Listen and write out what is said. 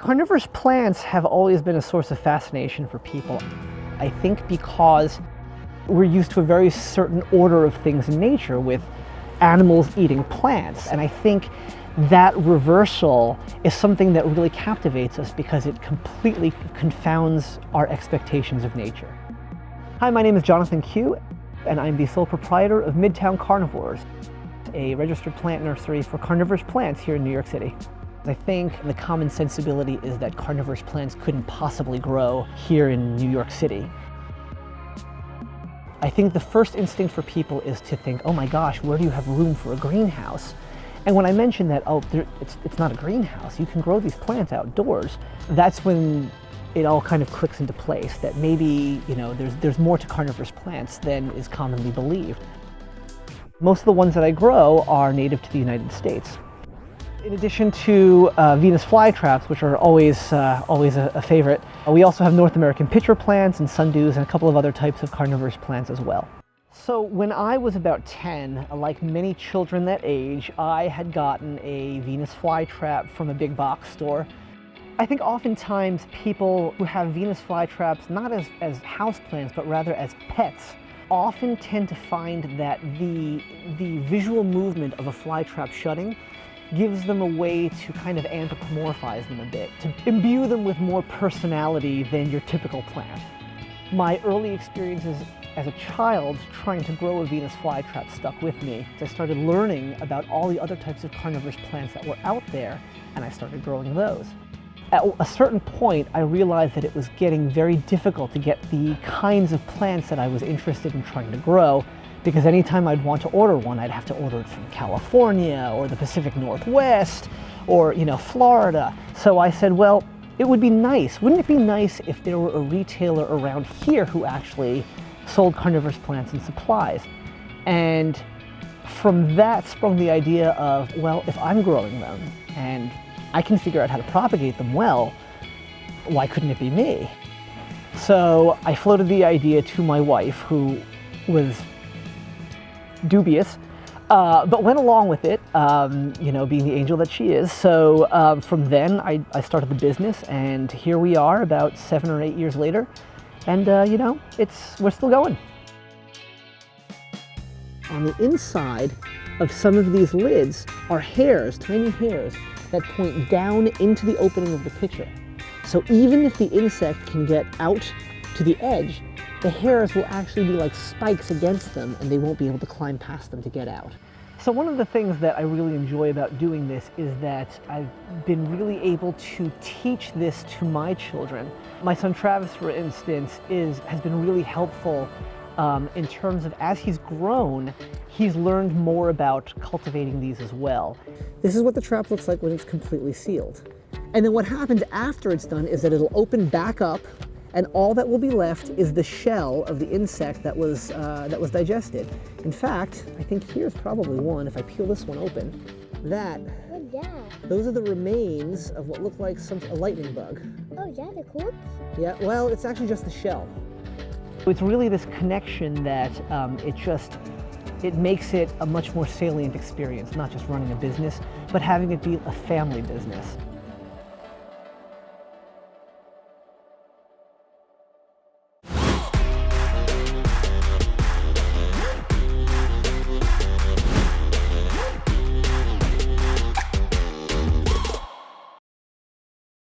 Carnivorous plants have always been a source of fascination for people. I think because we're used to a very certain order of things in nature with animals eating plants. And I think that reversal is something that really captivates us because it completely confounds our expectations of nature. Hi, my name is Jonathan Kui, and I'm the sole proprietor of Midtown Carnivores, a registered plant nursery for carnivorous plants here in New York City. I think the common sensibility is that carnivorous plants couldn't possibly grow here in New York City. I think the first instinct for people is to think, oh my gosh, where do you have room for a greenhouse? And when I mention that, it's not a greenhouse, you can grow these plants outdoors, that's when it all kind of clicks into place, that maybe, there's more to carnivorous plants than is commonly believed. Most of the ones that I grow are native to the United States. In addition to Venus flytraps, which are always a favorite, we also have North American pitcher plants and sundews and a couple of other types of carnivorous plants as well. So when I was about 10, like many children that age, I had gotten a Venus flytrap from a big box store. I think oftentimes people who have Venus flytraps not as houseplants, but rather as pets, often tend to find that the visual movement of a flytrap shutting gives them a way to kind of anthropomorphize them a bit, to imbue them with more personality than your typical plant. My early experiences as a child trying to grow a Venus flytrap stuck with me. I started learning about all the other types of carnivorous plants that were out there, and I started growing those. At a certain point, I realized that it was getting very difficult to get the kinds of plants that I was interested in trying to grow, because anytime I'd want to order one, I'd have to order it from California or the Pacific Northwest or, Florida. So I said, well, it would be nice. Wouldn't it be nice if there were a retailer around here who actually sold carnivorous plants and supplies? And from that sprung the idea of, well, if I'm growing them and I can figure out how to propagate them well, why couldn't it be me? So I floated the idea to my wife, who was dubious, but went along with it, being the angel that she is. So from then, I started the business, and here we are about 7 or 8 years later, and we're still going. On the inside of some of these lids are hairs, tiny hairs, that point down into the opening of the pitcher. So even if the insect can get out to the edge, the hairs will actually be like spikes against them, and they won't be able to climb past them to get out. So one of the things that I really enjoy about doing this is that I've been really able to teach this to my children. My son Travis, for instance, has been really helpful in terms of, as he's grown, he's learned more about cultivating these as well. This is what the trap looks like when it's completely sealed. And then what happens after it's done is that it'll open back up, and all that will be left is the shell of the insect that was digested. In fact, I think here's probably one. If I peel this one open, those are the remains of what looked like a lightning bug. Oh yeah, the corpse? Yeah, well, it's actually just the shell. It's really this connection that it makes it a much more salient experience, not just running a business, but having it be a family business.